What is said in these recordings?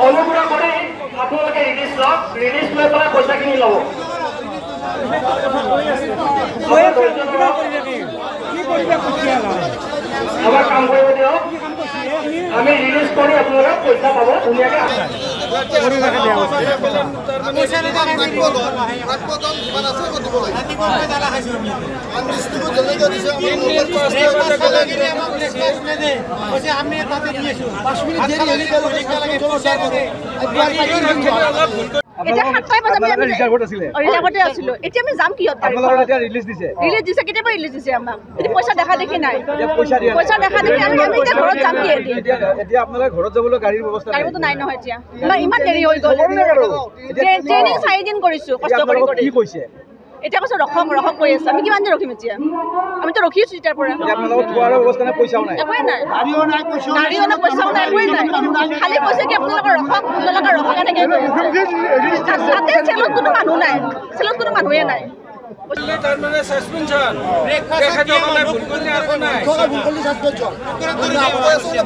অনুগ্ৰহ কৰি আপোনালোকে ৰিলিজ লওক, ৰিলিজ লৈ পেলাই পইচাখিনি ল'ব। আমাৰ কাম কৰিব দিয়ক, আমি ৰিলিজ কৰি আপোনালোকে পইচা পাব ধুনীয়াকৈ। এতিয়া 7টা বজাত আমি ৰিজাৰ্ভত আছিলো। এতিয়া আমি যাম কিহত? আপোনালোকৰ এতিয়া ৰিলিজ দিছে কেতিয়াবা ৰিলিজ দিছে আমাক। এতিয়া পইচা দেখা দেখি নাই, পইচা দেখা দেখি আমি এতিয়া ঘৰত যাম কি? এতিয়া আপোনালোকে ঘৰত যাবলৈ গাড়ীৰ ব্যৱস্থা নাই নহয়। এতিয়া ইমান দেৰি হৈ গ'ল। ট্ৰেইনিং 4 দিন কৰিছো কষ্ট কৰি। কি কৈছে এতিয়া কৈছে ৰখক কৈ আছে। আমি কিমান দিন ৰখিম? এতিয়া আমিতো ৰখি আছো তেতিয়াৰ পৰা। আপোনালোকৰ খোৱাৰ ব্যৱস্থা নাই, পইচাও নাই, একোৱে নাই, গাড়ীও নাই, পইচাও নাই, একোৱে নাই। খালি কৈছে কি আপোনালোকে ৰখক এনেকৈ তাতে চেলত কোনো মানুহ নাই, মানুহে নাই। তাৰমানে সাসপেনশন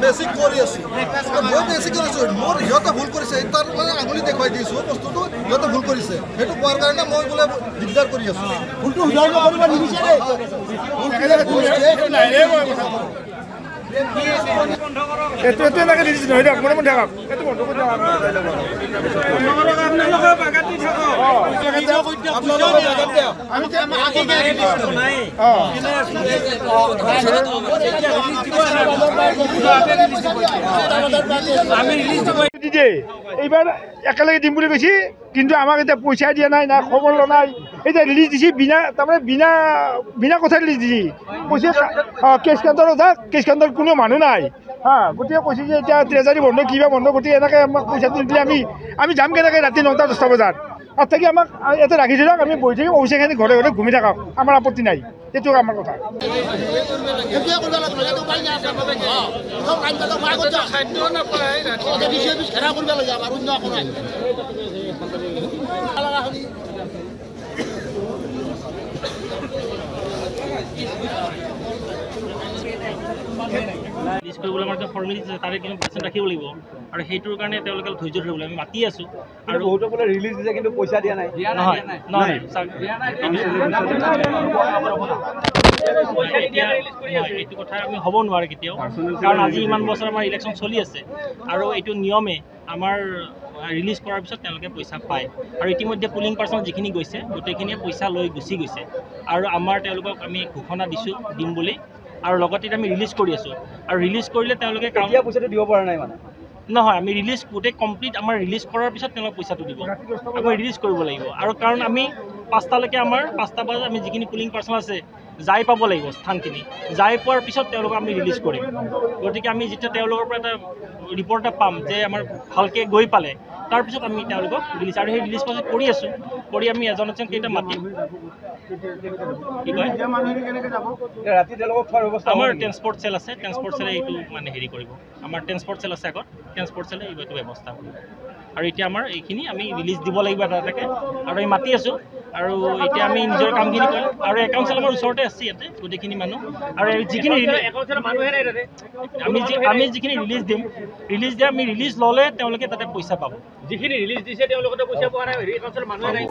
বেছিক কৰি আছো, মই বেছিক কৰিছো। মোৰ সিহঁতে ভুল কৰিছে, তাৰ মানে আঙুলি দেখুৱাই দিছো বস্তুটো সিহঁতে ভুল কৰিছে। সেইটো কোৱাৰ কাৰণে মই বোলে দিগদাৰ কৰি আছো। ভুলটো শুধৰাব কৰিব নিবিচাৰে। এইটো এনেকৈ ৰিলিজ নহয় দিয়ক, মনে মনে থাকক। এইটো বন্ধ কৰি দিয়ক। এইবাৰ একেলগে দিম বুলি কৈছে, কিন্তু আমাক এতিয়া পইচা দিয়া নাই, না খবৰ লোৱা নাই। এতিয়া ৰিলিজ দিছে বিনা কথা ৰিলিজ দিছে। কৈছে কেছ কাউণ্টাৰত যাওক, কেছ কাউণ্টাৰত কোনো মানুহ নাই। গতিকে কৈছে যে এতিয়া ট্ৰেজাৰী বন্ধ, কিবা বন্ধ। গতিকে এনেকৈ আমাক পইচাটো নিদিলে আমি যাম কেনেকৈ ৰাতি 9টা 10টা বজাত? তাত থাকি আমাক ইয়াতে ৰাখি দিয়ক, আমি বহি থাকিম, অফিচাৰখিনি ঘৰে ঘৰে ঘূমি থাকক, আমাৰ আপত্তি নাই। সেইটো আমাৰ কথা। ৰিলিজ কৰিবলৈ আমাৰ ফৰ্মেলিটিজ আছে, তাৰে কিছু পাৰ্চেণ্ট ৰাখিব লাগিব। আৰু সেইটোৰ কাৰণে তেওঁলোকে ধৈৰ্য ধৰিব লাগিব। আমি মাতি আছোঁ। আৰু বহুতো বোলে ৰিলিজ দিছে, কিন্তু পইচা দিয়া নাই। নহয় এইটো কথা আমি হ'ব নোৱাৰে কেতিয়াও, কাৰণ আজি ইমান বছৰ আমাৰ ইলেকশ্যন চলি আছে। আৰু এইটো নিয়মে আমাৰ ৰিলিজ কৰাৰ পিছত তেওঁলোকে পইচা পায়। আৰু ইতিমধ্যে পুলিং পাৰ্চন যিখিনি গৈছে গোটেইখিনিয়ে পইচা লৈ গুচি গৈছে। আৰু আমাৰ তেওঁলোকক আমি ঘোষণা দিম বুলি, আৰু লগতে আমি ৰিলিজ কৰি আছোঁ। আৰু ৰিলিজ কৰিলে তেওঁলোকে পইচাটো দিব পৰা নাই মানে নহয়। আমি ৰিলিজ গোটেই কমপ্লিট আমাৰ ৰিলিজ কৰাৰ পিছত তেওঁলোকে পইচাটো দিব। আমি ৰিলিজ কৰিব লাগিব। আৰু কাৰণ আমি 5টালৈকে আমাৰ 5টা বজাত আমি যিখিনি পুলিং পাৰ্চন আছে যাই পাব লাগিব স্থানখিনি। যাই পোৱাৰ পিছত তেওঁলোকক আমি ৰিলিজ কৰিম। গতিকে আমি যেতিয়া তেওঁলোকৰ পৰা এটা ৰিপৰ্ট এটা পাম যে আমাৰ ভালকৈ গৈ পালে, তাৰপিছত আমি তেওঁলোকক ৰিলিজ, আৰু সেই ৰিলিজ প্ৰচেছ কৰি আছোঁ। কৰি আমি এজন কেইটা মাতিম। কি কয় আমাৰ ট্ৰেন্সপৰ্ট চেল আছে, ট্ৰেন্সপৰ্ট চেলে এইটো মানে হেৰি কৰিব। আমাৰ ট্ৰেন্সপৰ্ট চেল আছে আগত, ট্ৰেন্সপৰ্ট চেলে এইটো ব্যৱস্থা কৰিব। আৰু এতিয়া আমাৰ এইখিনি আমি ৰিলিজ দিব লাগিব এটাকে, আৰু আমি মাতি আছোঁ। আৰু এতিয়া আমি নিজৰ কামখিনি কৰিম। আৰু একাউণ্ট চেল আমাৰ ওচৰতে আছে ইয়াতে গোটেইখিনি মানুহ। আৰু যিখিনি আমি যিখিনি ৰিলিজ দিম, আমি ৰিলিজ ল'লে তেওঁলোকে তাতে পইচা পাব। যিখিনি ৰিলিজ দিছে তেওঁলোকেতো পইচা পোৱা নাই, একাউণ্টৰ মানুহে নাই।